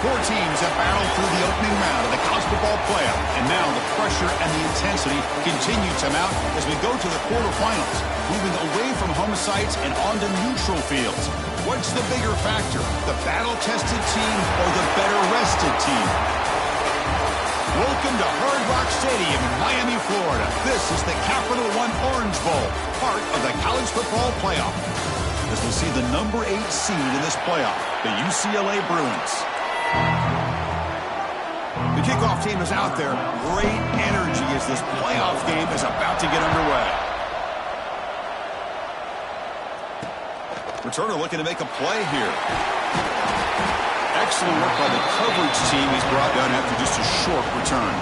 Four teams have battled through the opening round of the college football playoff, and now the pressure and the intensity continue to mount as we go to the quarterfinals, moving away from home sites and onto neutral fields. What's the bigger factor, the battle-tested team or the better-rested team? Welcome to Hard Rock Stadium in Miami, Florida. This is the Capital One Orange Bowl, part of the college football playoff. As we see the number 8 seed in this playoff, the UCLA Bruins. The kickoff team is out there. Great energy as this playoff game is about to get underway. Returner looking to make a play here. Excellent work by the coverage team. He's brought down after just a short return.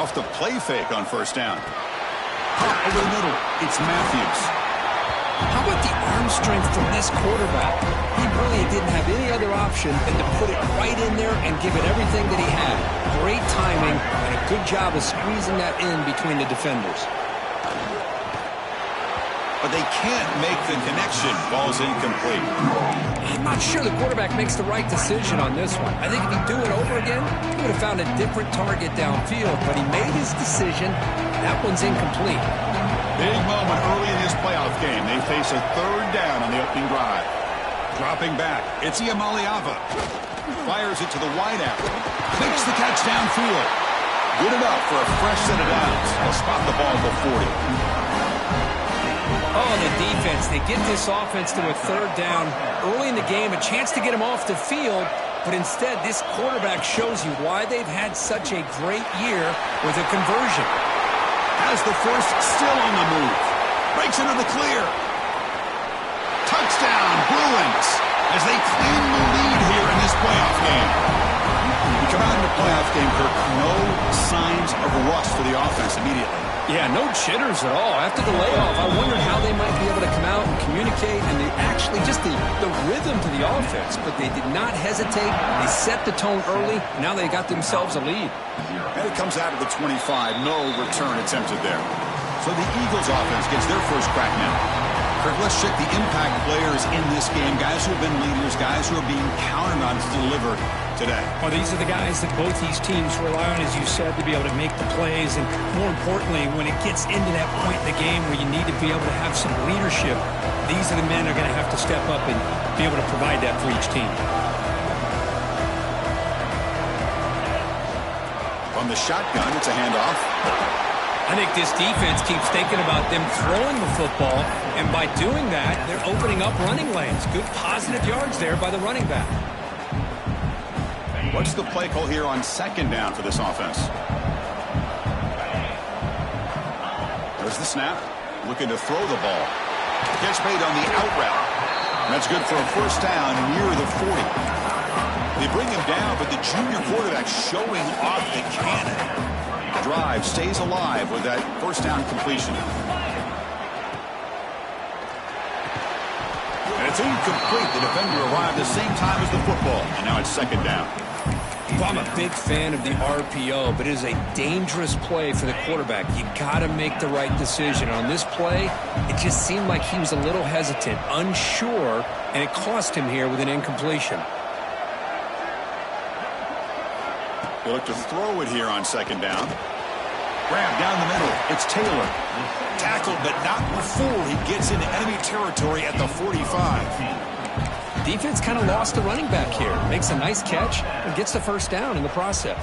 Off the play fake on first down. Hop over the middle. It's Matthews. How about the arm strength from this quarterback? He really didn't have any other option than to put it right in there and give it everything that he had. Great timing and a good job of squeezing that in between the defenders. But they can't make the connection. Ball's incomplete. I'm not sure the quarterback makes the right decision on this one. I think if he'd do it over again, he would have found a different target downfield. But he made his decision. That one's incomplete. Big moment early in this playoff game. They face a third down on the opening drive. Dropping back, it's Iamaleava. Fires it to the wideout. Makes the catch downfield. Good enough for a fresh set of downs. They'll spot the ball at the 40. Oh, the defense. They get this offense to a third down early in the game. A chance to get him off the field. But instead, this quarterback shows you why they've had such a great year with a conversion. Has the first, still on the move. Breaks into the clear. Touchdown, Bruins, as they claim the lead here in this playoff game. We come out in the playoff game, Kirk, no signs of rust for the offense immediately. Yeah, no jitters at all. After the layoff, I wondered how they might be able to come out and communicate, and they actually just the rhythm to the offense, but they did not hesitate. They set the tone early. Now they got themselves a lead. And it comes out of the 25. No return attempted there. So the Eagles offense gets their first crack now. Kirk, let's check the impact players in this game. Guys who have been leaders, guys who are being counted on to deliver today. Well, these are the guys that both these teams rely on, as you said, to be able to make the plays. And more importantly, when it gets into that point in the game where you need to be able to have some leadership, these are the men who are going to have to step up and be able to provide that for each team. From the shotgun, it's a handoff. I think this defense keeps thinking about them throwing the football, and by doing that, they're opening up running lanes. Good positive yards there by the running back. What's the play call here on second down for this offense? There's the snap. Looking to throw the ball. Catch made on the out route. That's good for a first down near the 40. They bring him down, but the junior quarterback showing off the cannon. The drive stays alive with that first down completion. And it's incomplete. The defender arrived the same time as the football, and now it's second down. Well, I'm a big fan of the RPO, but it is a dangerous play for the quarterback. You got to make the right decision. On this play, it just seemed like he was a little hesitant, unsure, and it cost him here with an incompletion. They look to throw it here on second down. Grab down the middle. It's Taylor. Tackled, but not before he gets into enemy territory at the 45. Defense kind of lost the running back here. Makes a nice catch and gets the first down in the process.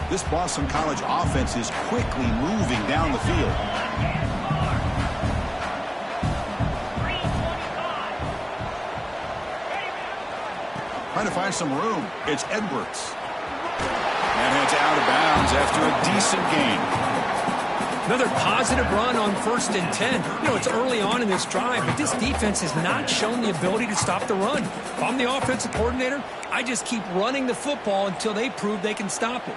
This Boston College offense is quickly moving down the field. Trying to find some room. It's Edwards. And it's out of bounds after a decent gain. Another positive run on 1st and 10. You know, it's early on in this drive, but this defense has not shown the ability to stop the run. If I'm the offensive coordinator, I just keep running the football until they prove they can stop it.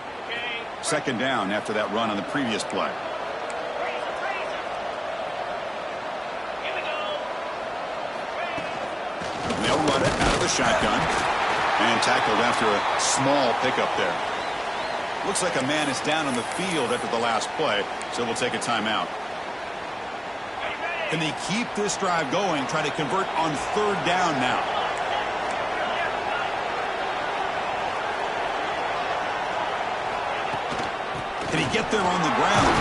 Second down after that run on the previous play. They'll run it out of the shotgun. And tackled after a small pickup there. Looks like a man is down on the field after the last play, so we'll take a timeout. Can they keep this drive going, try to convert on third down now? Can he get there on the ground?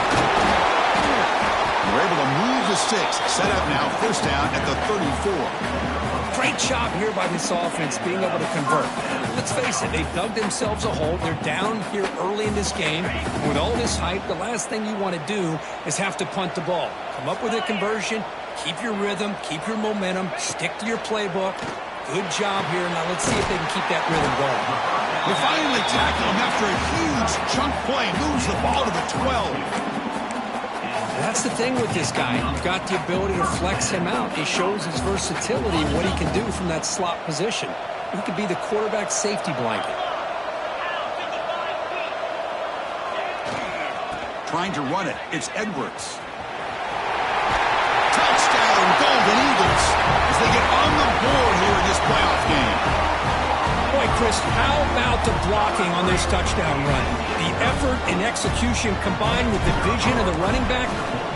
We're able to move the sticks. Set up now, first down at the 34. Great job here by this offense being able to convert. Let's face it, they've dug themselves a hole. They're down here early in this game. With all this hype, the last thing you want to do is have to punt the ball. Come up with a conversion, keep your rhythm, keep your momentum, stick to your playbook. Good job here. Now let's see if they can keep that rhythm going. They finally tackle him after a huge chunk play. Moves the ball to the 12. That's the thing with this guy. You've got the ability to flex him out. He shows his versatility and what he can do from that slot position. He could be the quarterback safety blanket. Trying to run it. It's Edwards. Touchdown, Golden Eagles, as they get on the board here in this playoff game. Boy, Chris, how about the blocking on this touchdown run? The effort and execution combined with the vision of the running back,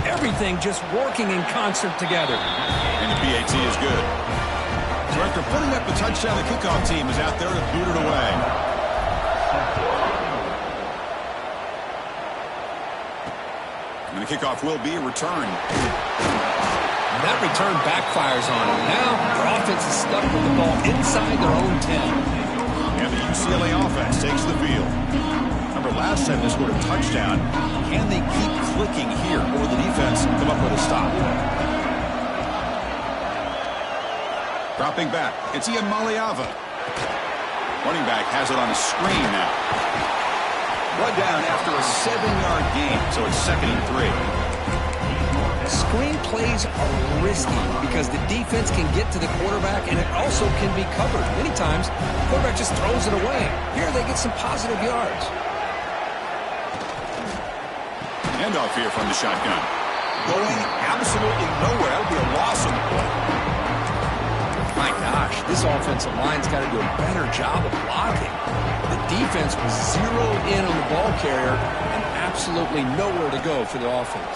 everything just working in concert together. And the PAT is good. So after putting up the touchdown, the kickoff team is out there to boot it away. And the kickoff will be a return. And that return backfires on them. Now their offense is stuck with the ball inside their own 10. And the UCLA offense takes the field. Remember, last time they scored a touchdown. Can they keep clicking here, or the defense come up with a stop? Dropping back, it's Ian Maliava. Running back has it on a screen now. Run down after a 7-yard gain, so it's 2nd and 3. Screen plays are risky because the defense can get to the quarterback and it also can be covered. Many times, the quarterback just throws it away. Here they get some positive yards. Handoff here from the shotgun. Going absolutely nowhere. That'll be a loss on the play. My gosh, this offensive line's got to do a better job of blocking. The defense was zeroed in on the ball carrier and absolutely nowhere to go for the offense.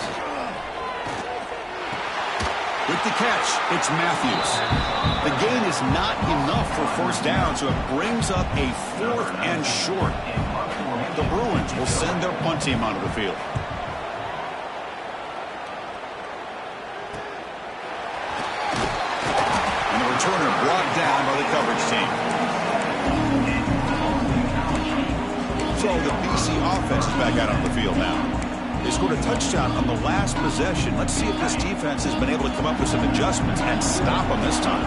With the catch, it's Matthews. The gain is not enough for first down, so it brings up a 4th and short. The Bruins will send their punt team onto the field. And the returner brought down by the coverage team. So the BC offense is back out on the field now. They scored a touchdown on the last possession. Let's see if this defense has been able to come up with some adjustments and stop them this time.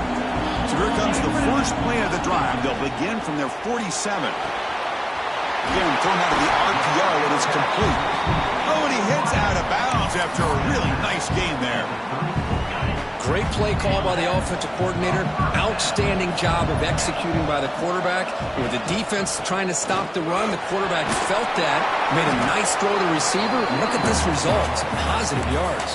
So here comes the first play of the drive. They'll begin from their 47. Again, thrown out of the RPO, and it's complete. Oh, and he hits out of bounds after a really nice game there. Great play call by the offensive coordinator. Outstanding job of executing by the quarterback. With the defense trying to stop the run, the quarterback felt that, made a nice throw to the receiver. Look at this result. Positive yards.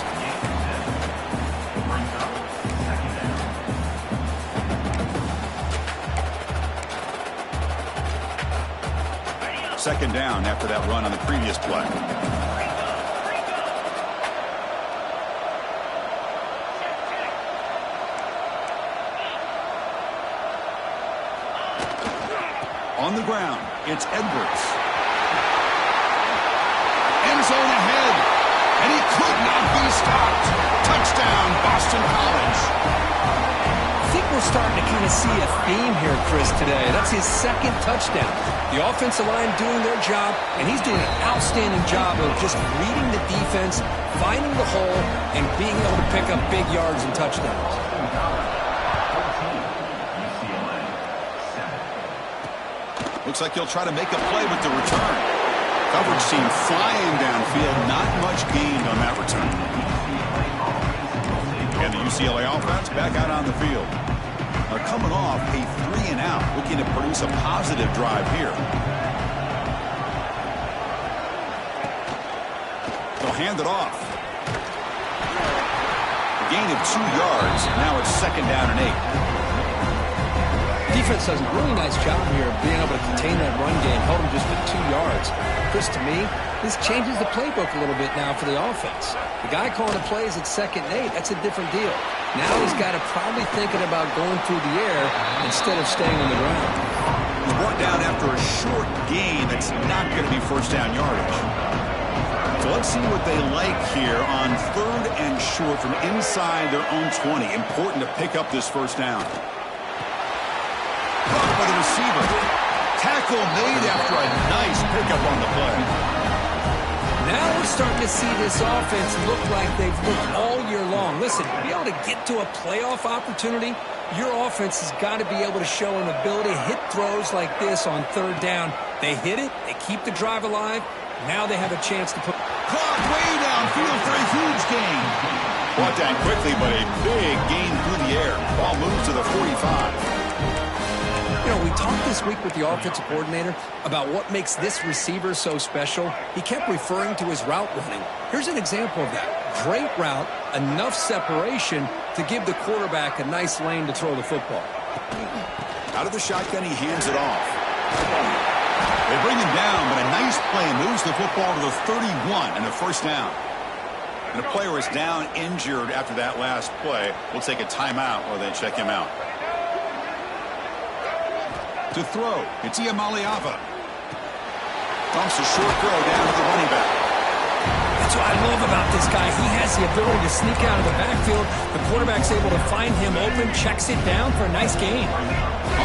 Second down after that run on the previous play. On the ground, it's Edwards. End zone ahead, and he could not be stopped. Touchdown, Boston College. I think we're starting to kind of see a theme here, Chris, today. That's his 2nd touchdown. The offensive line doing their job, and he's doing an outstanding job of just reading the defense, finding the hole, and being able to pick up big yards and touchdowns. Looks like he'll try to make a play with the return. Coverage team flying downfield. Not much gained on that return. And the UCLA offense back out on the field. They're coming off a 3-and-out, looking to produce a positive drive here. They'll hand it off. A gain of 2 yards. Now it's 2nd down and 8. defense does a really nice job here of being able to contain that run game, held him just to 2 yards. Chris, to me, this changes the playbook a little bit now for the offense. The guy calling the plays at 2nd and 8, that's a different deal. Now he's got to probably thinking about going through the air instead of staying on the ground. He's brought down after a short gain that's not going to be first down yardage. So let's see what they like here on 3rd and short from inside their own 20. Important to pick up this first down. Caught by the receiver. Tackle made after a nice pickup on the play. Now we're starting to see this offense look like they've looked all year long. Listen, to be able to get to a playoff opportunity, your offense has got to be able to show an ability to hit throws like this on 3rd down. They hit it, they keep the drive alive. Now they have a chance to put... Caught way downfield for a huge gain. Brought down quickly, but a big gain through the air. Ball moves to the 45. You know, we talked this week with the offensive coordinator about what makes this receiver so special. He kept referring to his route running. Here's an example of that. Great route, enough separation to give the quarterback a nice lane to throw the football. Out of the shotgun, he hands it off. They bring him down, but a nice play moves the football to the 31 and a first down. And the player is down injured after that last play. We'll take a timeout while they check him out. To throw, it's Iamaleava. Dumps a short throw down to the running back. That's what I love about this guy. He has the ability to sneak out of the backfield. The quarterback's able to find him open, checks it down for a nice gain.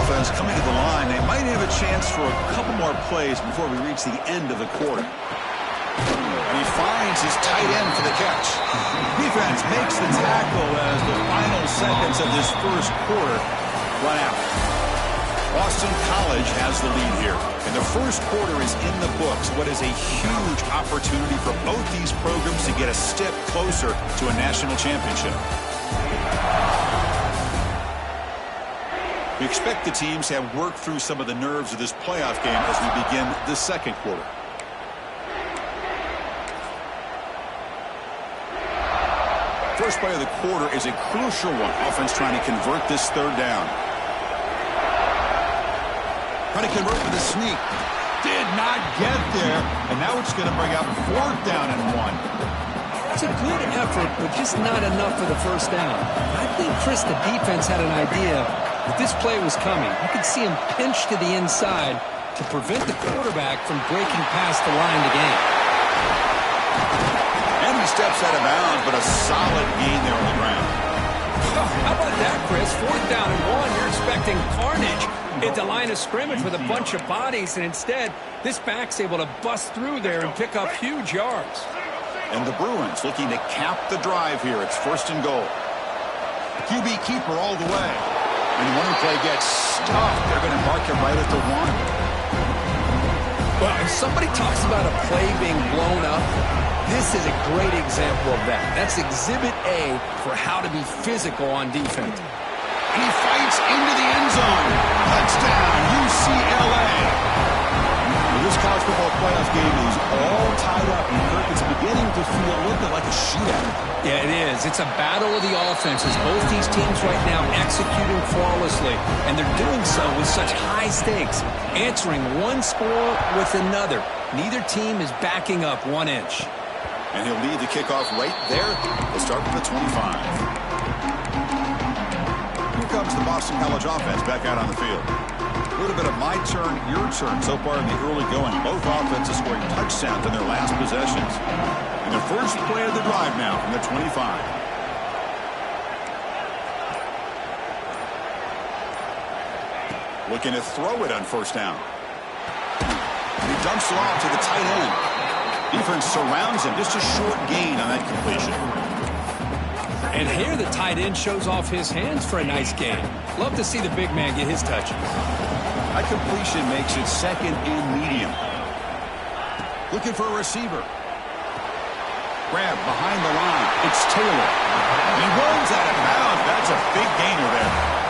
Offense coming to the line. They might have a chance for a couple more plays before we reach the end of the quarter. And he finds his tight end for the catch. Defense makes the tackle as the final seconds of this first quarter run out. Boston College has the lead here, and the first quarter is in the books. What is a huge opportunity for both these programs to get a step closer to a national championship. We expect the teams to have worked through some of the nerves of this playoff game as we begin the second quarter. First play of the quarter is a crucial one. Offense trying to convert this 3rd down. Trying to convert with a sneak. Did not get there. And now it's going to bring up 4th down and 1. It's a good effort, but just not enough for the first down. I think, Chris, the defense had an idea that this play was coming. You could see him pinch to the inside to prevent the quarterback from breaking past the line to gain. And he steps out of bounds, but a solid gain there on the ground. Oh, how about that, Chris? 4th down and 1. You're expecting carnage at the line of scrimmage with a bunch of bodies, and instead, this back's able to bust through there and pick up huge yards. And the Bruins looking to cap the drive here. It's 1st and goal. QB keeper all the way. And when the play gets stuffed, they're going to mark him right at the 1. Well, if somebody talks about a play being blown up, this is a great example of that. That's exhibit A for how to be physical on defense. And he fights into the end zone. Touchdown, UCLA. Well, this college football playoff game is all tied up. And Kirk, it's beginning to feel a little bit like a shootout. Yeah, it is. It's a battle of the offenses. Both these teams right now executing flawlessly. And they're doing so with such high stakes. Answering one score with another. Neither team is backing up 1 inch. And he'll lead the kickoff right there. They'll start from the 25. Here comes the Boston College offense back out on the field. A little bit of my turn, your turn so far in the early going. Both offenses scoring touchdowns in their last possessions. And the first play of the drive now from the 25. Looking to throw it on 1st down. And he dumps it off to the tight end. Defense surrounds him. Just a short gain on that completion. And here the tight end shows off his hands for a nice gain. Love to see the big man get his touches. That completion makes it 2nd and medium. Looking for a receiver. Grab behind the line. It's Taylor. He runs out of bounds. That's a big gainer there.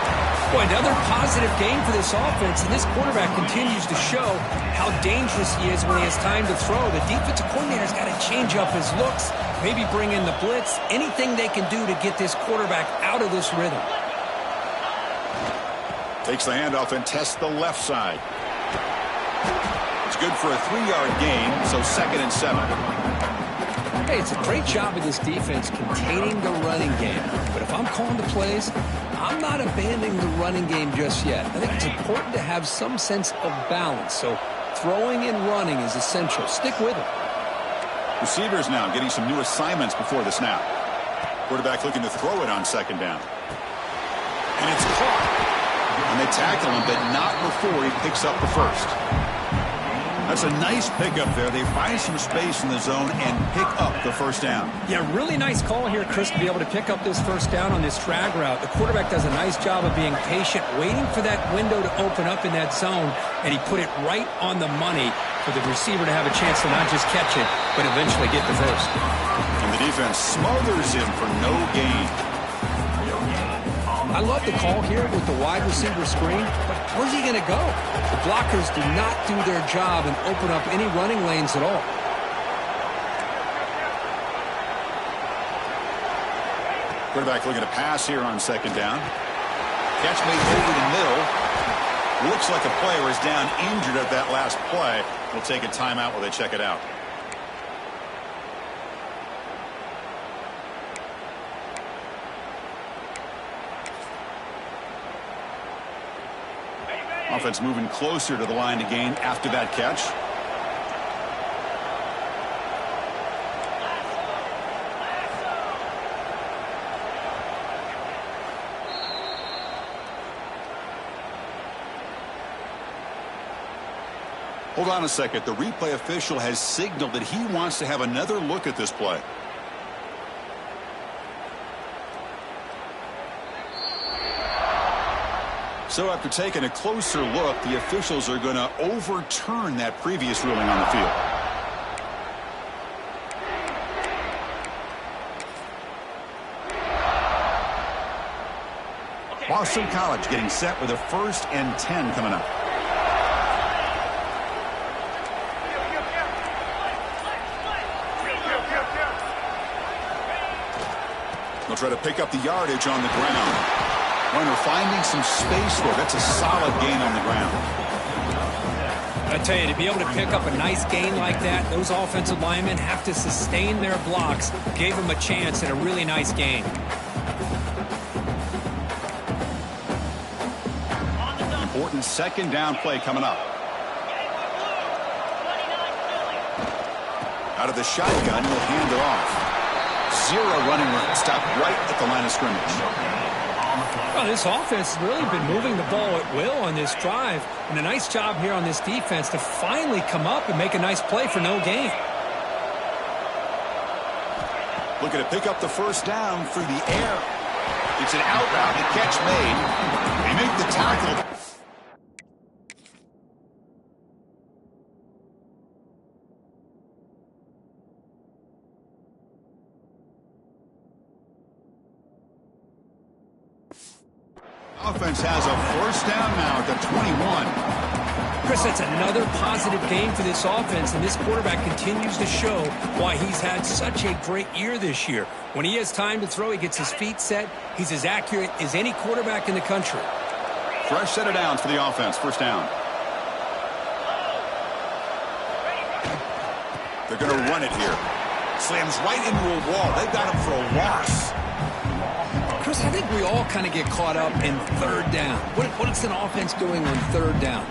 Boy, another positive game for this offense, and this quarterback continues to show how dangerous he is when he has time to throw. The defensive coordinator's got to change up his looks, maybe bring in the blitz, anything they can do to get this quarterback out of this rhythm. Takes the handoff and tests the left side. It's good for a 3-yard gain, so 2nd and 7. Hey, it's a great job of this defense containing the running game. But if I'm calling the plays, I'm not abandoning the running game just yet. I think it's important to have some sense of balance. So throwing and running is essential. Stick with it. Receivers now getting some new assignments before the snap. Quarterback looking to throw it on 2nd down. And it's caught. And they tackle him, but not before he picks up the first. That's a nice pickup there. They find some space in the zone and pick up the first down. Yeah, really nice call here, Chris, to be able to pick up this first down on this drag route. The quarterback does a nice job of being patient, waiting for that window to open up in that zone, and he put it right on the money for the receiver to have a chance to not just catch it, but eventually get the first. And the defense smothers him for no gain. I love the call here with the wide receiver screen, but where's he going to go? The blockers do not do their job and open up any running lanes at all. Quarterback looking to pass here on 2nd down. Catch made over the middle. Looks like a player is down injured at that last play. We'll take a timeout while they check it out. Offense moving closer to the line to gain after that catch. Hold on a second. The replay official has signaled that he wants to have another look at this play. So after taking a closer look, the officials are going to overturn that previous ruling on the field. Boston College getting set with a 1st and 10 coming up. They'll try to pick up the yardage on the ground. Runner finding some space there. That's a solid gain on the ground. I tell you, to be able to pick up a nice gain like that, those offensive linemen have to sustain their blocks. Gave them a chance at a really nice gain. Important 2nd down play coming up. Out of the shotgun, he'll hand it off. 0 running room. Stop right at the line of scrimmage. Well, this offense has really been moving the ball at will on this drive. And a nice job here on this defense to finally come up and make a nice play for no gain. Looking to pick up the first down through the air. It's an out route. The catch made. They make the tackle. Offense has a first down now at the 21. Chris, that's another positive game for this offense, and this quarterback continues to show why he's had such a great year this year. When he has time to throw, he gets his feet set. He's as accurate as any quarterback in the country. Fresh set of downs for the offense. First down. They're going to run it here. Slams right into a wall. They've got him for a loss. Chris, I think we all kind of get caught up in 3rd down. What is an offense doing on 3rd down?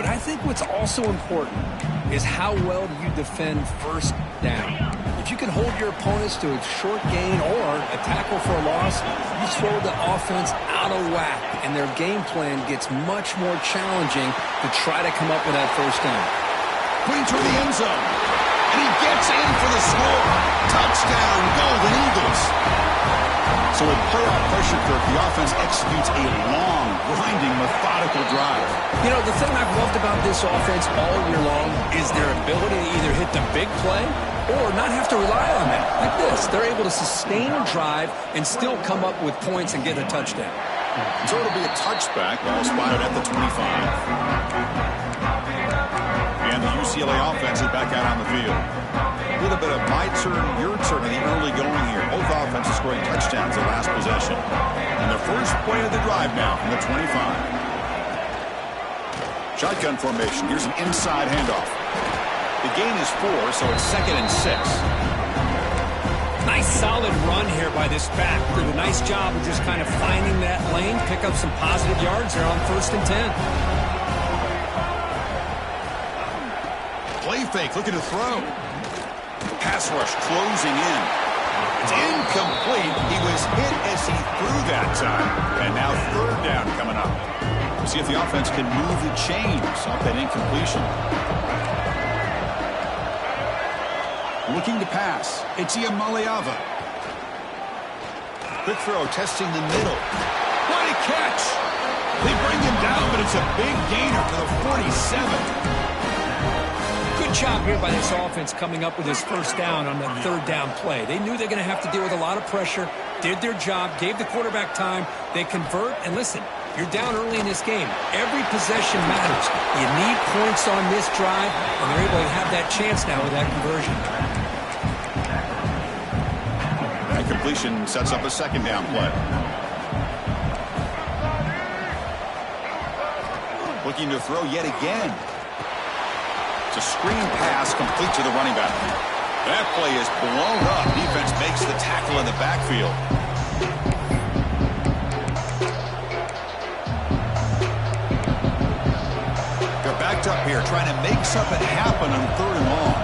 But I think what's also important is how well do you defend 1st down. If you can hold your opponents to a short gain or a tackle for a loss, you throw the offense out of whack, and their game plan gets much more challenging to try to come up with that first down. Putting toward the end zone. And he gets in for the score. Touchdown, Golden Eagles. So with playoff pressure, Kirk, the offense executes a long, grinding, methodical drive. You know, the thing I've loved about this offense all year long is their ability to either hit the big play or not have to rely on that. Like this, they're able to sustain a drive and still come up with points and get a touchdown. So it'll be a touchback, ball spotted at the 25. And the UCLA offense is back out on the field. A little bit of my turn, your turn in the early going here. Both offenses scoring touchdowns the last possession. And the first play of the drive now from the 25. Shotgun formation. Here's an inside handoff. The gain is 4, so it's 2nd and 6. Nice solid run here by this back. Did a nice job of just kind of finding that lane, pick up some positive yards there on 1st and 10. Play fake, looking to throw. Pass rush closing in. It's incomplete. He was hit as he threw that time. And now 3rd down coming up. We'll see if the offense can move the chains off that incompletion. Looking to pass. It's Iamaleava. Quick throw, testing the middle. What a catch! They bring him down, but it's a big gainer for the 47. Good job here by this offense coming up with his 1st down on the 3rd down play. They knew they're going to have to deal with a lot of pressure, did their job, gave the quarterback time. They convert, and listen, you're down early in this game. Every possession matters. You need points on this drive, and they're able to have that chance now with that conversion. That completion sets up a 2nd down play. Looking to throw yet again. It's a screen pass complete to the running back. That play is blown up. Defense makes the tackle in the backfield. They're backed up here, trying to make something happen on 3rd and long.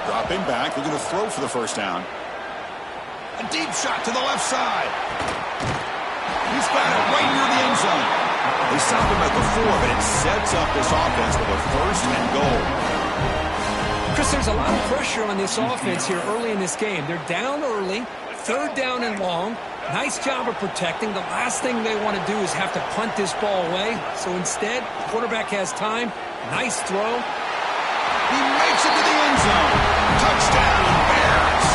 Dropping back, looking to throw for the 1st down. A deep shot to the left side. He's got it right near the end zone. They stopped him at the 4, but it sets up this offense with a 1st and goal. Chris, there's a lot of pressure on this offense here early in this game. They're down early, 3rd down and long. Nice job of protecting. The last thing they want to do is have to punt this ball away. So instead, the quarterback has time. Nice throw. He makes it to the end zone. Touchdown, Bears.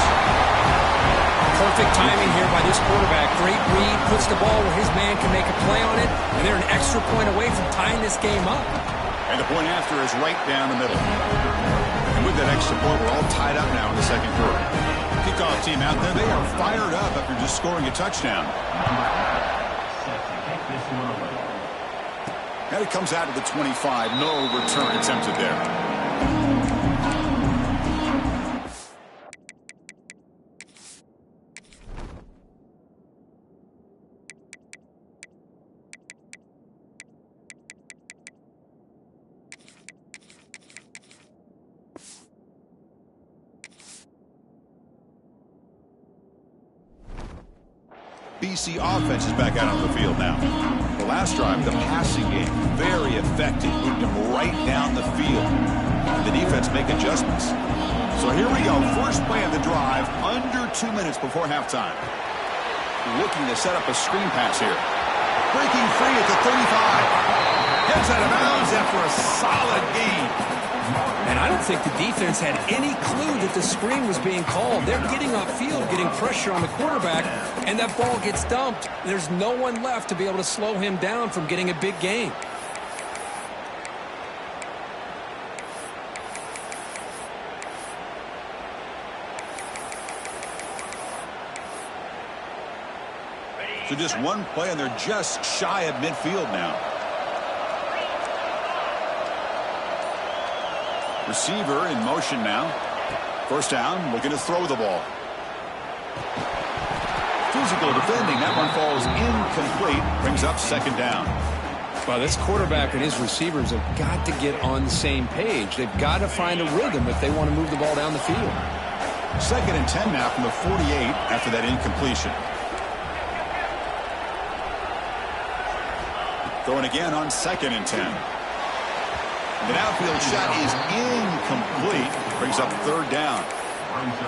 Perfect timing here by this quarterback. Great read, puts the ball where his man can make a play on it, and they're an extra point away from tying this game up. And the point after is right down the middle. And with that extra point, we're all tied up now in the 2nd quarter. Kickoff team out there, they are fired up after just scoring a touchdown. And it comes out of the 25. No return attempted there. BC offense is back out on the field now. The last drive, the passing game, very effective. Moved them right down the field. And the defense make adjustments. So here we go. First play of the drive, under 2 minutes before halftime. Looking to set up a screen pass here. Breaking free at the 35. Gets out of bounds after a solid gain. And I don't think the defense had any clue that the screen was being called. They're getting upfield, getting pressure on the quarterback, and that ball gets dumped. There's no one left to be able to slow him down from getting a big gain. So just one play, and they're just shy of midfield now. Receiver in motion now. 1st down, looking to throw the ball. Physical defending. That one falls incomplete. Brings up 2nd down. Well, this quarterback and his receivers have got to get on the same page. They've got to find a rhythm if they want to move the ball down the field. 2nd and 10 now from the 48 after that incompletion. Throwing again on 2nd and 10. The outfield shot is incomplete. Brings up 3rd down.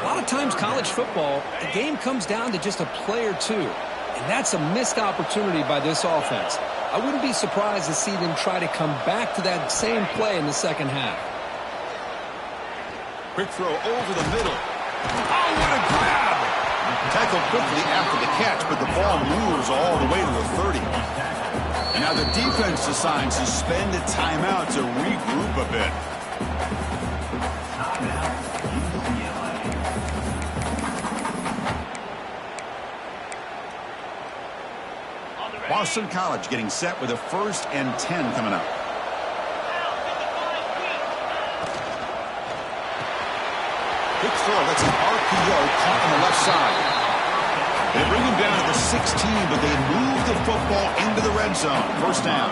A lot of times college football, the game comes down to just a play or two. And that's a missed opportunity by this offense. I wouldn't be surprised to see them try to come back to that same play in the 2nd half. Quick throw over the middle. Oh, what a grab! Tackled quickly after the catch, but the ball moves all the way to the 30. And now the defense decides to spend a timeout to regroup a bit. Boston College getting set with a 1st and 10 coming up. Quick throw. That's an RPO caught on the left side. They bring him down to the 16, but they move the football into the red zone. 1st down.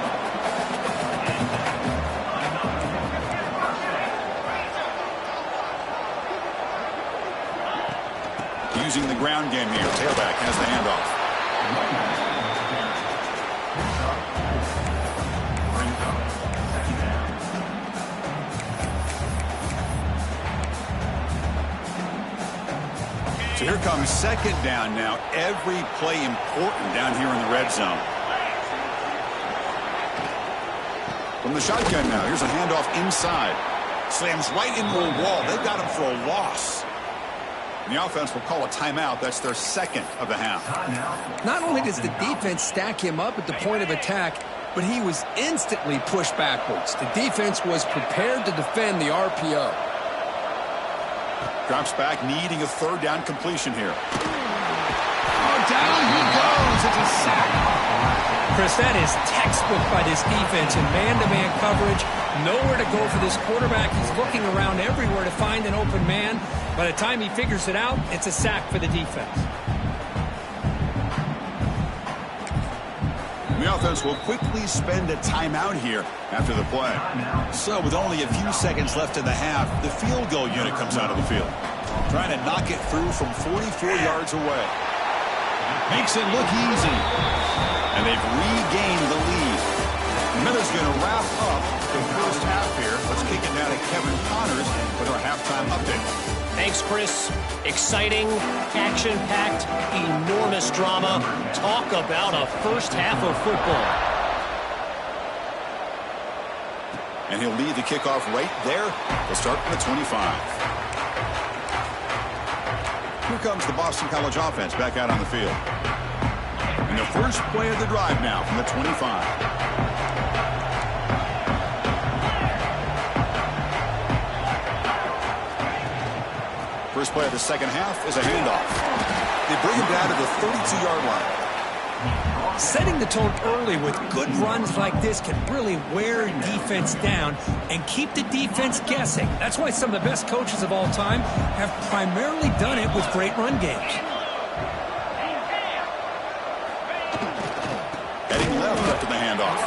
Using the ground game here. Tailback has the handoff. So here comes 2nd down now. Every play important down here in the red zone. From the shotgun now. Here's a handoff inside. Slams right into a wall. They've got him for a loss. And the offense will call a timeout. That's their 2nd of the half. Not only does the defense stack him up at the point of attack, but he was instantly pushed backwards. The defense was prepared to defend the RPO. Drops back, needing a 3rd down completion here. Oh, down he goes. It's a sack. Chris, that is textbook by this defense in man-to-man coverage. Nowhere to go for this quarterback. He's looking around everywhere to find an open man. By the time he figures it out, it's a sack for the defense. The offense will quickly spend a timeout here after the play. So with only a few seconds left in the half, the field goal unit comes out of the field. Trying to knock it through from 44 yards away. Makes it look easy. And they've regained the lead. Miller's going to wrap up the 1st half here. Let's kick it now to Kevin Connors with our halftime update. Thanks, Chris. Exciting, action-packed, enormous drama. Talk about a 1st half of football. And he'll lead the kickoff right there. They'll start from the 25. Here comes the Boston College offense back out on the field. And the first play of the drive now from the 25. First play of the 2nd half is a handoff. They bring him down to the 32-yard line. Setting the tone early with good runs like this can really wear defense down and keep the defense guessing. That's why some of the best coaches of all time have primarily done it with great run games. Heading left after the handoff.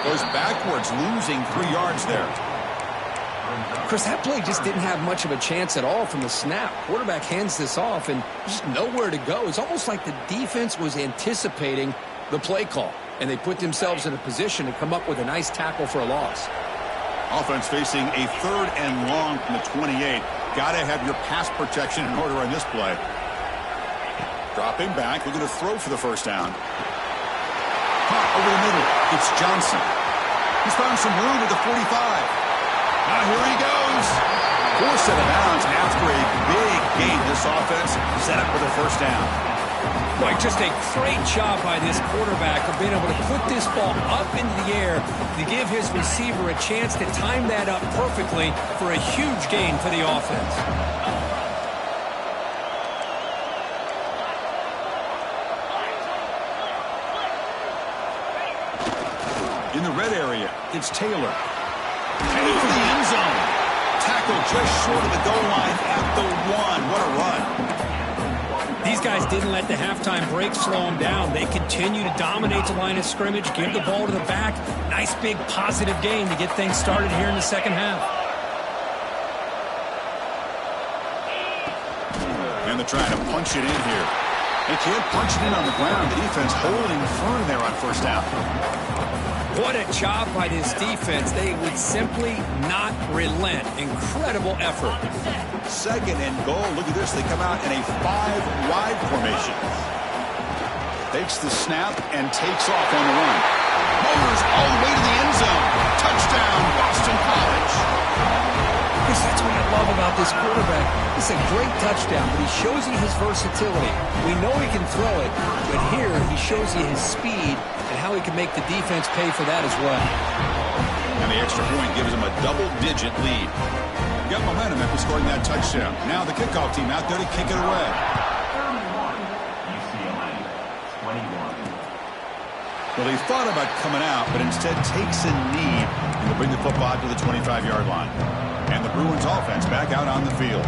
Goes backwards, losing 3 yards there. Chris, that play just didn't have much of a chance at all from the snap. Quarterback hands this off and just nowhere to go. It's almost like the defense was anticipating the play call, and they put themselves in a position to come up with a nice tackle for a loss. Offense facing a 3rd and long from the 28. Got to have your pass protection in order on this play. Dropping back, looking to throw for the 1st down. Caught over the middle. It's Johnson. He's found some room at the 45. Now here he goes. Forced out of bounds after a big gain. This offense set up for the 1st down. Boy, just a great job by this quarterback of being able to put this ball up into the air to give his receiver a chance to time that up perfectly for a huge gain for the offense. In the red area, it's Taylor. Heading for the end zone. Tackle just short of the goal line at the 1. What a run. These guys didn't let the halftime break slow them down. They continue to dominate the line of scrimmage, give the ball to the back. Nice big positive gain to get things started here in the 2nd half. And they're trying to punch it in here. They can't punch it in on the ground. The defense holding firm there on 1st down. What a job by this defense. They would simply not relent. Incredible effort. 2nd and goal. Look at this. They come out in a 5-wide formation. Takes the snap and takes off on the run. Motors all the way to the end zone. Touchdown, Boston College. Chris, that's what I love about this quarterback. It's a great touchdown, but he shows you his versatility. We know he can throw it, but here he shows you his speed and how he can make the defense pay for that as well. And the extra point gives him a double-digit lead. Got momentum after scoring that touchdown. Now the kickoff team out there to kick it away. UCLA, 21. Well, he thought about coming out, but instead takes a knee and will bring the football to the 25-yard line. And the Bruins offense back out on the field.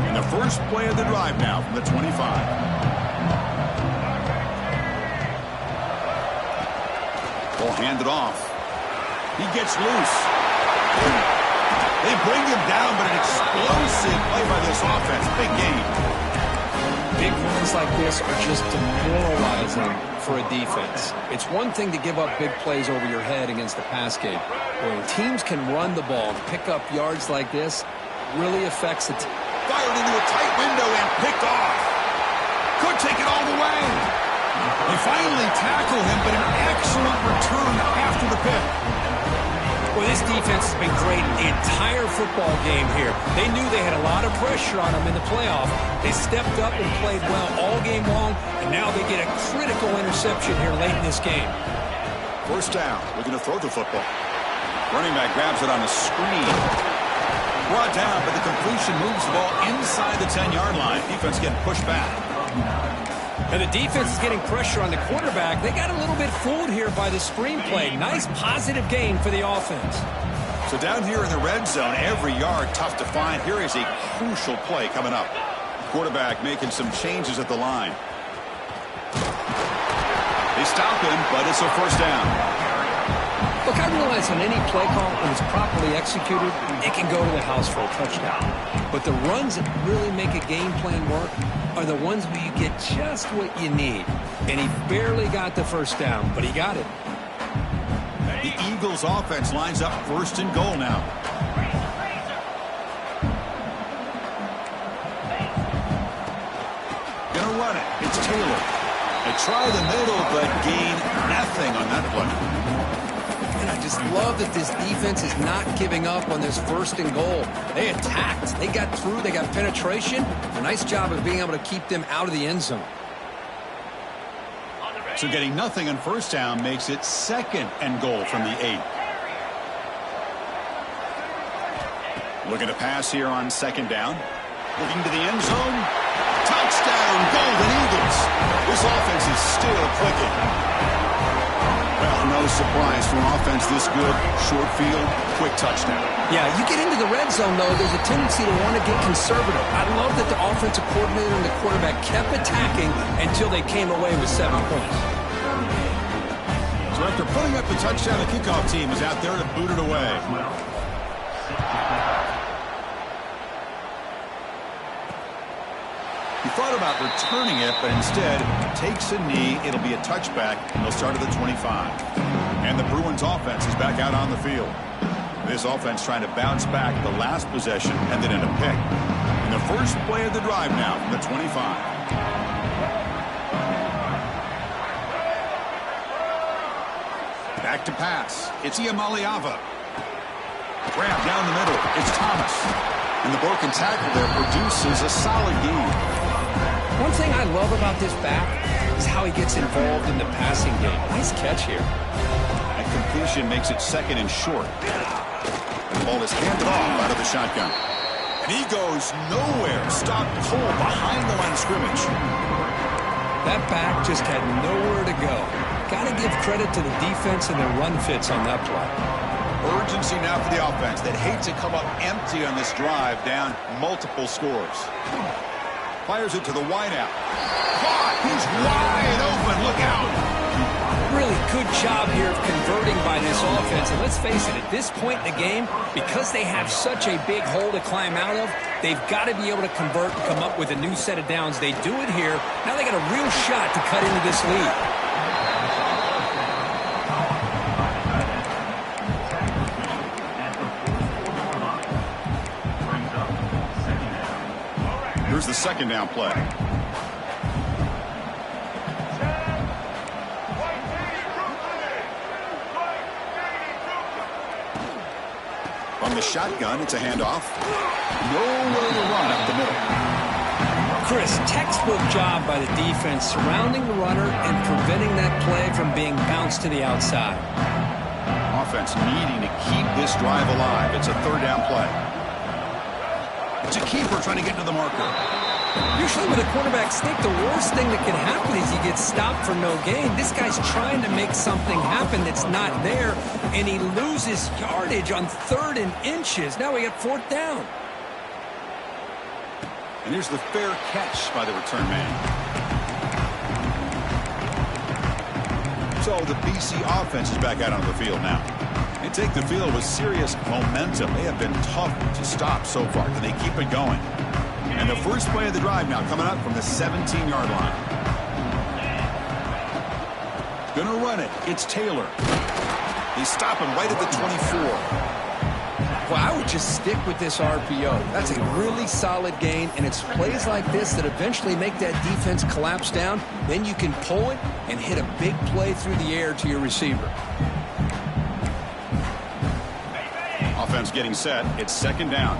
And the first play of the drive now from the 25. Will hand it off. He gets loose. They bring him down, but an explosive play by this offense. Big game. Big runs like this are just demoralizing for a defense. It's one thing to give up big plays over your head against the pass game. When teams can run the ball and pick up yards like this, it really affects the team. Fired into a tight window and picked off. Could take it all the way. They finally tackle him, but an excellent return after the pick. Well, this defense has been great the entire football game here. They knew they had a lot of pressure on them in the playoff. They stepped up and played well all game long, and now they get a critical interception here late in this game. First down, looking to throw the football. Running back grabs it on a screen. Brought down, but the completion moves the ball inside the 10-yard line. Defense getting pushed back. And the defense is getting pressure on the quarterback. They got a little bit fooled here by the screen play. Nice positive gain for the offense. So down here in the red zone, every yard tough to find. Here is a crucial play coming up. Quarterback making some changes at the line. They stop him, but it's a first down. Look, I realize on any play call, when it's properly executed, it can go to the house for a touchdown. But the runs that really make a game plan work are the ones where you get just what you need. And he barely got the first down, but he got it. The Eagles offense lines up first and goal now. Gonna run it. It's Taylor. They try the middle, but gain nothing on that play. And I just love that this defense is not giving up on this first and goal. They attacked. They got through. They got penetration. A nice job of being able to keep them out of the end zone. So getting nothing on first down makes it second and goal from the 8. Looking to pass here on second down. Looking to the end zone. Touchdown, Golden Eagles. This offense is still clicking. Well, no surprise for an offense this good. Short field, quick touchdown. Yeah, you get into the red zone, though, there's a tendency to want to get conservative. I love that the offensive coordinator and the quarterback kept attacking until they came away with 7 points. So after putting up the touchdown, the kickoff team is out there to boot it away. He thought about returning it, but instead takes a knee. It'll be a touchback, and they'll start at the 25. And the Bruins offense is back out on the field. This offense trying to bounce back. The last possession ended in a pick. And the first play of the drive now from the 25. Back to pass. It's Iamaliava. Grab down the middle. It's Thomas. And the broken tackle there produces a solid gain. One thing I love about this back is how he gets involved in the passing game. Nice catch here. That completion makes it second and short. The ball is handed off out of the shotgun. And he goes nowhere. Stopped cold behind the line of scrimmage. That back just had nowhere to go. Got to give credit to the defense and their run fits on that play. Urgency now for the offense that hates to come up empty on this drive, down multiple scores. Fires it to the wideout. Caught! He's wide open. Look out! Really good job here of converting by this offense. And let's face it, at this point in the game, because they have such a big hole to climb out of, they've got to be able to convert and come up with a new set of downs. They do it here. Now they got a real shot to cut into this lead. Here's the second down play. From the shotgun, it's a handoff. Nowhere to run up the middle. Chris, textbook job by the defense surrounding the runner and preventing that play from being bounced to the outside. Offense needing to keep this drive alive. It's a third down play. It's a keeper trying to get to the marker. Usually with a quarterback sneak, the worst thing that can happen is you get stopped for no gain. This guy's trying to make something happen that's not there, and he loses yardage on 3rd and inches. Now we got 4th down. And here's the fair catch by the return man. So the BC offense is back out on the field now. They take the field with serious momentum. They have been tough to stop so far. Can they keep it going? And the first play of the drive now coming up from the 17-yard line. Gonna run it. It's Taylor. They stop him right at the 24. Well, I would just stick with this RPO. That's a really solid gain, and it's plays like this that eventually make that defense collapse down. Then you can pull it and hit a big play through the air to your receiver. Offense getting set. It's 2nd down.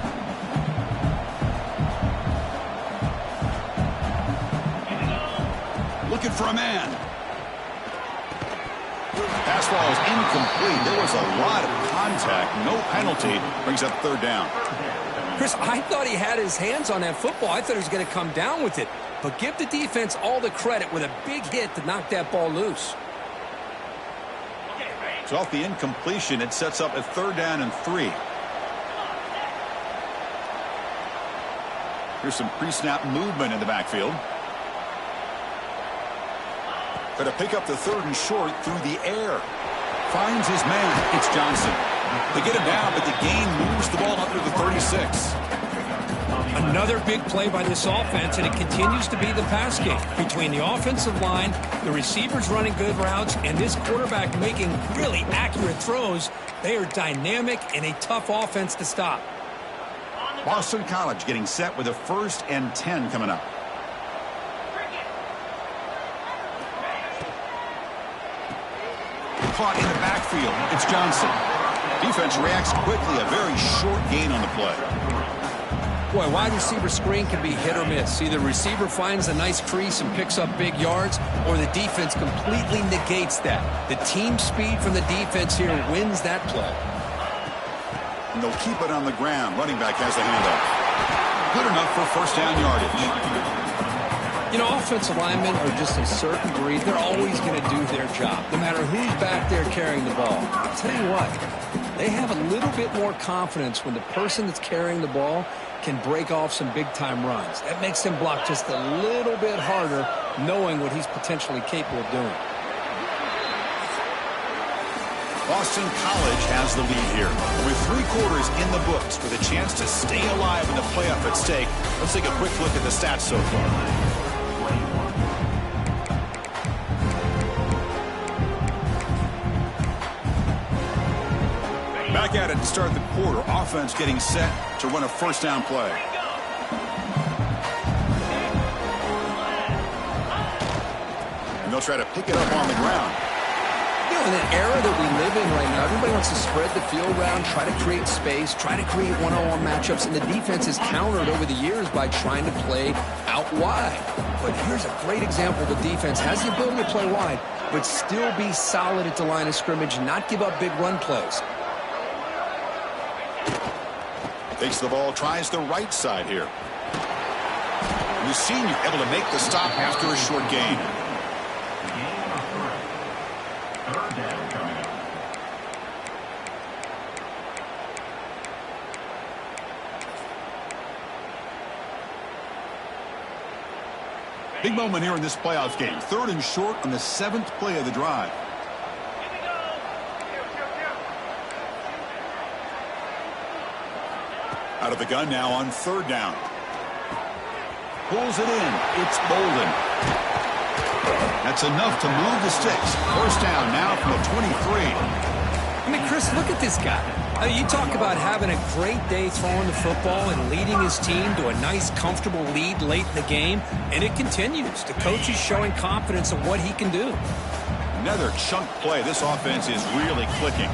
Looking for a man. Pass ball is incomplete. There was a lot of contact. No penalty. Brings up 3rd down. Chris, I thought he had his hands on that football. I thought he was going to come down with it. But give the defense all the credit with a big hit to knock that ball loose. So off the incompletion, it sets up a 3rd down and 3. Here's some pre-snap movement in the backfield. Going to pick up the 3rd and short through the air. Finds his man. It's Johnson. They get him down, but the gain moves the ball up to the 36. Another big play by this offense, and it continues to be the pass game. Between the offensive line, the receivers running good routes, and this quarterback making really accurate throws, they are dynamic and a tough offense to stop. Boston College getting set with a 1st and 10 coming up. Caught in the backfield. It's Johnson. Defense reacts quickly. A very short gain on the play. Boy, wide receiver screen can be hit or miss. Either the receiver finds a nice crease and picks up big yards, or the defense completely negates that. The team speed from the defense here wins that play. And they'll keep it on the ground. Running back has the handoff. Good enough for 1st down yardage. You know, offensive linemen are just a certain breed. They're always going to do their job, no matter who's back there carrying the ball. I'll tell you what, they have a little bit more confidence when the person that's carrying the ball can break off some big-time runs. That makes him block just a little bit harder, knowing what he's potentially capable of doing. Boston College has the lead here. With 3 quarters in the books with a chance to stay alive in the playoff at stake, let's take a quick look at the stats so far. Back at it to start the quarter. Offense getting set to run a 1st down play. And they'll try to pick it up on the ground. You know, in an era that we live in right now, everybody wants to spread the field around, try to create space, try to create one-on-one matchups, and the defense has countered over the years by trying to play out wide. But here's a great example. The defense has the ability to play wide, but still be solid at the line of scrimmage, not give up big run plays. Takes the ball, tries the right side here. And the senior able to make the stop after a short gain. Big moment here in this playoff game. 3rd and short on the 7th play of the drive. Out of the gun now on 3rd down. Pulls it in. It's Bolden. That's enough to move the sticks. 1st down now from the 23. I mean, Chris, look at this guy. You talk about having a great day throwing the football and leading his team to a nice, comfortable lead late in the game, and it continues. The coach is showing confidence of what he can do. Another chunk play. This offense is really clicking.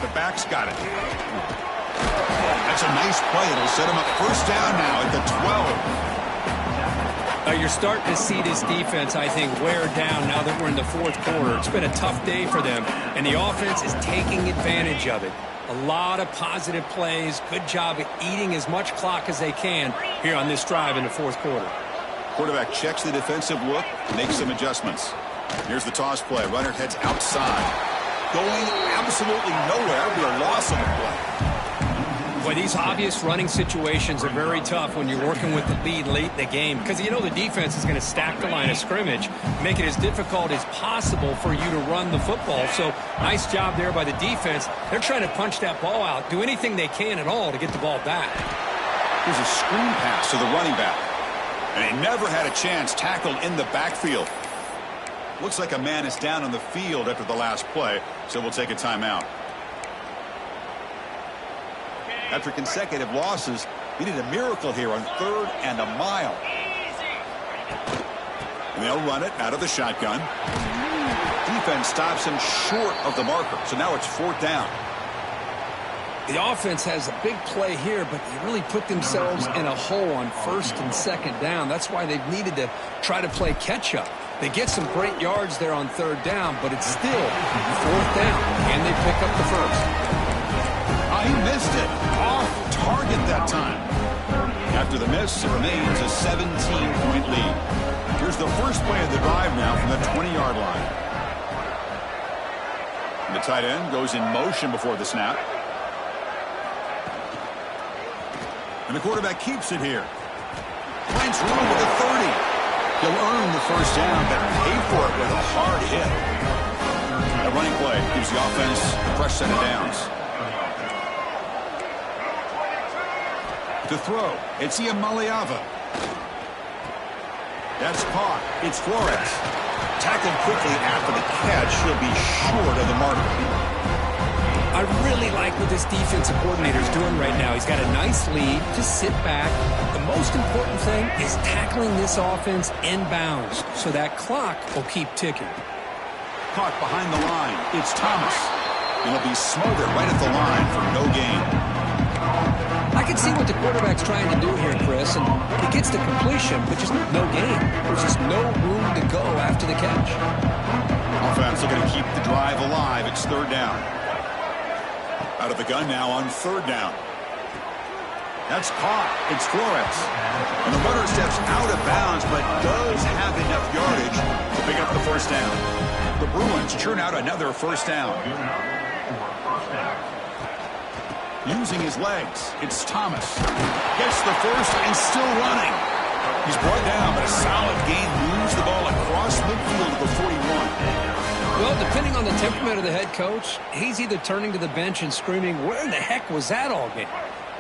The back's got it. That's a nice play. It'll set him up 1st down now at the 12. You're starting to see this defense, I think, wear down now that we're in the 4th quarter. It's been a tough day for them, and the offense is taking advantage of it. A lot of positive plays. Good job at eating as much clock as they can here on this drive in the fourth quarter. Quarterback checks the defensive look, makes some adjustments. Here's the toss play. Runner heads outside. Going absolutely nowhere. Be a loss on the play. Boy, these obvious running situations are very tough when you're working with the lead late in the game because you know the defense is going to stack the line of scrimmage, make it as difficult as possible for you to run the football. So nice job there by the defense. They're trying to punch that ball out, do anything they can at all to get the ball back. Here's a screen pass to the running back. And he never had a chance tackled in the backfield. Looks like a man is down on the field after the last play, so we'll take a timeout. After consecutive losses, we need a miracle here on 3rd and a mile. And they'll run it out of the shotgun. Defense stops him short of the marker, so now it's 4th down. The offense has a big play here, but they really put themselves in a hole on 1st and 2nd down. That's why they've needed to try to play catch-up. They get some great yards there on 3rd down, but it's still 4th down, and they pick up the 1st. He missed it. Off target that time. After the miss, it remains a 17-point lead. Here's the first play of the drive now from the 20-yard line. And the tight end goes in motion before the snap. And the quarterback keeps it here. Finds room with a 30. He'll earn the first down, but pay for it with a hard hit. A running play gives the offense a fresh set of downs. To throw, it's Iamaleava. That's caught. It's Flores. Tackled quickly after the catch. He'll be short of the marker. I really like what this defensive coordinator is doing right now. He's got a nice lead. Just sit back. The most important thing is tackling this offense inbounds so that clock will keep ticking. Caught behind the line. It's Thomas. He'll be smothered right at the line for no gain. I can see what the quarterback's trying to do here, Chris, and he gets the completion, but just no gain. There's just no room to go after the catch. Offense looking to keep the drive alive. It's 3rd down. Out of the gun now on 3rd down. That's caught. It's Flores. And the runner steps out of bounds, but does have enough yardage to pick up the first down. The Bruins churn out another first down. Using his legs, it's Thomas. Gets the first and still running. He's brought down, but a solid gain moves the ball across midfield to the 41. Well, depending on the temperament of the head coach, he's either turning to the bench and screaming, where the heck was that all game?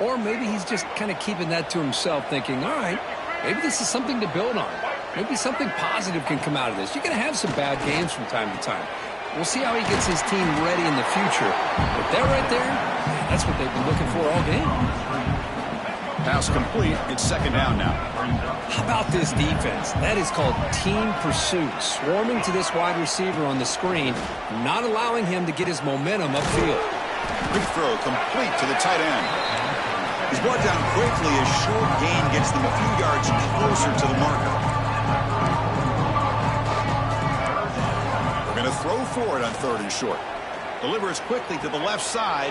Or maybe he's just kind of keeping that to himself, thinking, all right, maybe this is something to build on. Maybe something positive can come out of this. You're going to have some bad games from time to time. We'll see how he gets his team ready in the future. But that right there, that's what they've been looking for all game. Pass complete. It's 2nd down now. How about this defense? That is called team pursuit. Swarming to this wide receiver on the screen, not allowing him to get his momentum upfield. Big throw complete to the tight end. He's brought down quickly as short gain gets them a few yards closer to the marker. Going to throw for it on 3rd and short. Delivers quickly to the left side.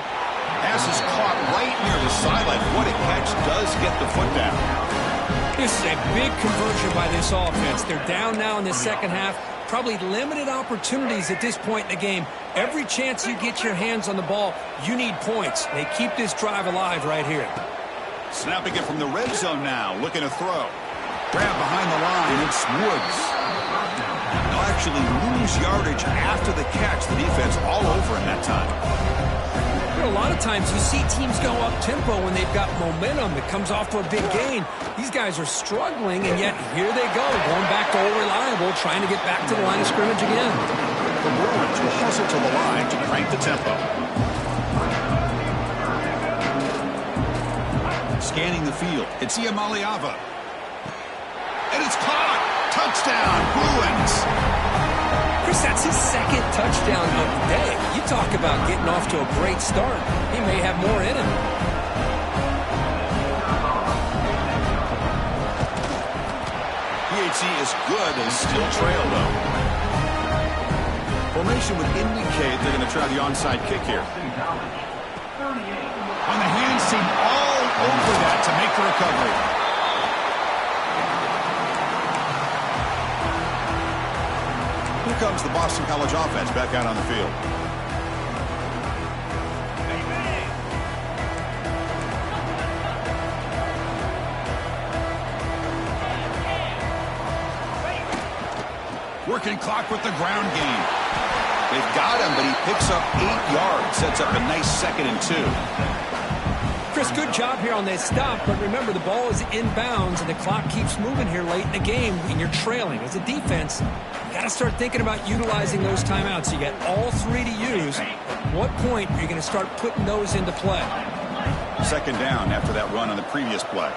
Pass is caught right near the sideline. What a catch. Does get the foot down. This is a big conversion by this offense. They're down now in the second half. Probably limited opportunities at this point in the game. Every chance you get your hands on the ball, you need points. They keep this drive alive right here. Snapping it from the red zone now. Looking to throw. Grab behind the line. It's Woods. They'll actually lose yardage after the catch. The defense all over in that time. A lot of times you see teams go up tempo when they've got momentum. It comes off to a big gain. These guys are struggling, and yet here they go, going back to old reliable, trying to get back to the line of scrimmage again. The Bruins will hustle to the line to crank the tempo. Scanning the field, it's Iamaleava. And it's caught! Touchdown, Bruins! Chris, that's his 2nd touchdown of the day. You talk about getting off to a great start. He may have more in him. PHC is good. They still trail, though. Formation would indicate they're going to try the onside kick here. On the hand seam all over that to make the recovery. Here comes the Boston College offense back out on the field. Working clock with the ground game. They've got him, but he picks up 8 yards. Sets up a nice 2nd and 2. Chris, good job here on this stop, but remember the ball is inbounds and the clock keeps moving here late in the game and you're trailing. As a defense, you got to start thinking about utilizing those timeouts. You got all 3 to use. At what point are you going to start putting those into play? 2nd down after that run on the previous play.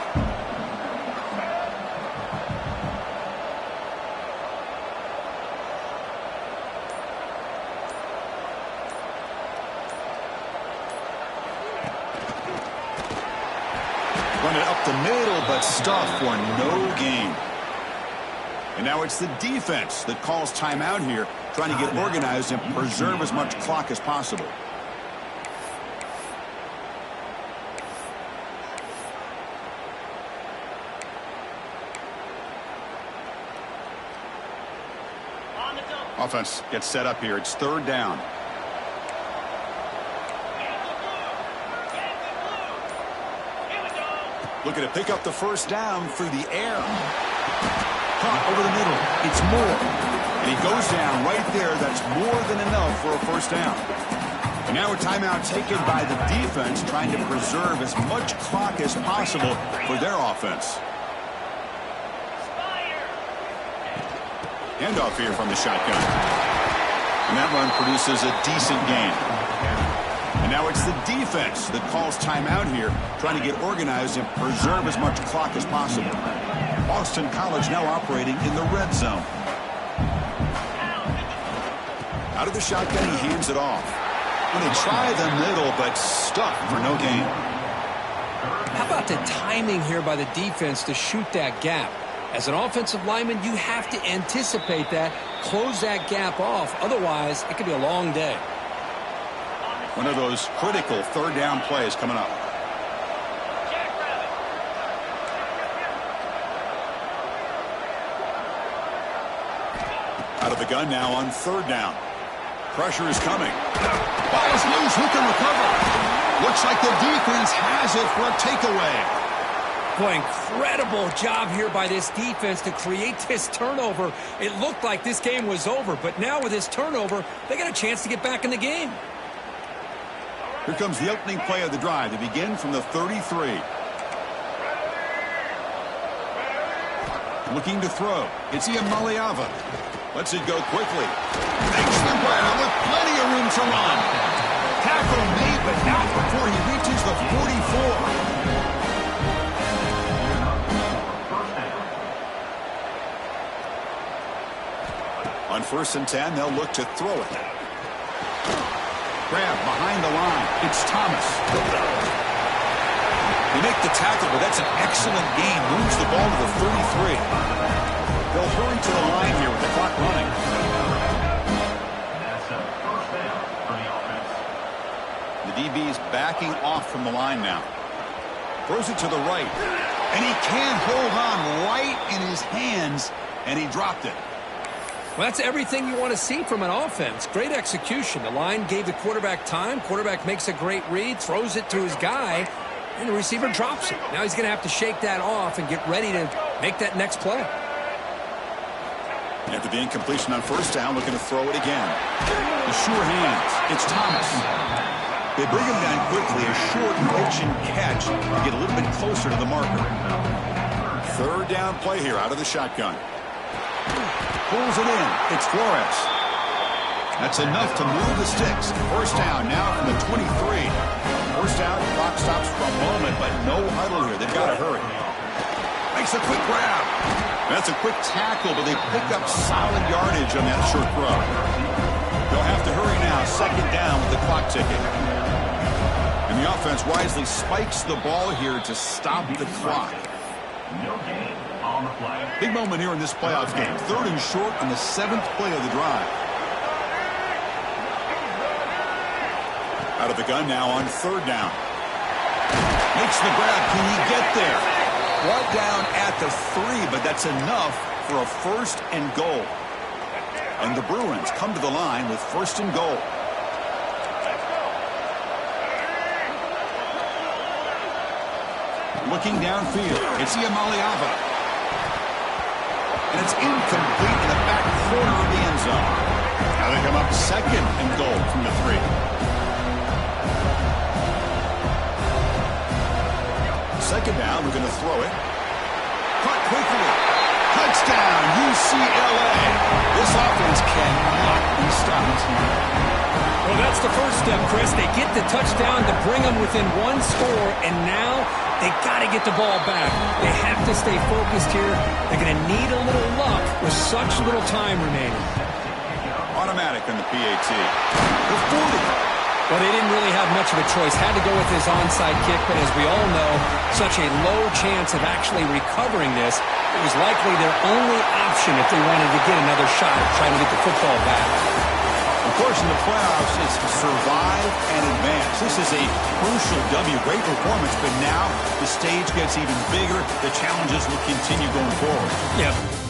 Running up the middle, but stuffed for no gain. And now it's the defense that calls timeout here, trying to get organized and preserve as much clock as possible. Offense gets set up here. It's 3rd down. Looking to pick up the 1st down through the air. Caught over the middle. It's Moore. And he goes down right there. That's more than enough for a 1st down. And now a timeout taken by the defense, trying to preserve as much clock as possible for their offense. Handoff here from the shotgun. And that run produces a decent gain. And now it's the defense that calls timeout here, trying to get organized and preserve as much clock as possible. Boston College now operating in the red zone. Out of the shotgun, he hands it off. And they try the middle, but stuffed for no gain. How about the timing here by the defense to shoot that gap? As an offensive lineman, you have to anticipate that, close that gap off. Otherwise, it could be a long day. One of those critical 3rd down plays coming up. Out of the gun now on 3rd down. Pressure is coming. Ball is loose. Who can recover? Looks like the defense has it for a takeaway. Boy, incredible job here by this defense to create this turnover. It looked like this game was over, but now with this turnover, they got a chance to get back in the game. Here comes the opening play of the drive. They begin from the 33. Looking to throw. It's Iamaleava. Lets it go quickly. Makes the grab with plenty of room to run. Tackle made, but not before he reaches the 44. On 1st and 10, they'll look to throw it. Grab behind the line. It's Thomas. They make the tackle, but that's an excellent gain. Moves the ball to the 33. They'll hurry to the line here with the clock running. That's a 1st down for the offense. The DB's backing off from the line now. Throws it to the right. And he can't hold on right in his hands, and he dropped it. Well, that's everything you want to see from an offense. Great execution. The line gave the quarterback time. Quarterback makes a great read, throws it to his guy, and the receiver drops it. Now he's going to have to shake that off and get ready to make that next play. After the incompletion on 1st down, looking to throw it again. The sure hands. It's Thomas. They bring him down quickly. A short pitch and catch to get a little bit closer to the marker. 3rd down play here out of the shotgun. Pulls it in. It's Flores. That's enough to move the sticks. 1st down now from the 23. 1st down, the clock stops for a moment, but no huddle here. They've got to hurry. Makes a quick grab. That's a quick tackle, but they pick up solid yardage on that short throw. They'll have to hurry now. 2nd down with the clock ticking. And the offense wisely spikes the ball here to stop the clock. No gain on the play. Big moment here in this playoff game. 3rd and short on the 7th play of the drive. Out of the gun now on 3rd down. Makes the grab. Can he get there? Brought down at the 3, but that's enough for a 1st and goal. And the Bruins come to the line with 1st and goal. Looking downfield, it's Iamaleava. And it's incomplete in the back corner of the end zone. Now they come up 2nd and goal from the 3. 2nd down, we're going to throw it. Caught quickly. Touchdown, UCLA. This offense cannot be stopped. Well, that's the first step, Chris. They get the touchdown to bring them within 1 score, and now they got to get the ball back. They have to stay focused here. They're going to need a little luck with such little time remaining. Automatic on the PAT. The 40. Well, they didn't really have much of a choice. Had to go with his onside kick, but as we all know, such a low chance of actually recovering this. It was likely their only option if they wanted to get another shot at trying to get the football back. Of course, in the playoffs, it's survive and advance. This is a crucial W. Great performance, but now the stage gets even bigger. The challenges will continue going forward. Yep.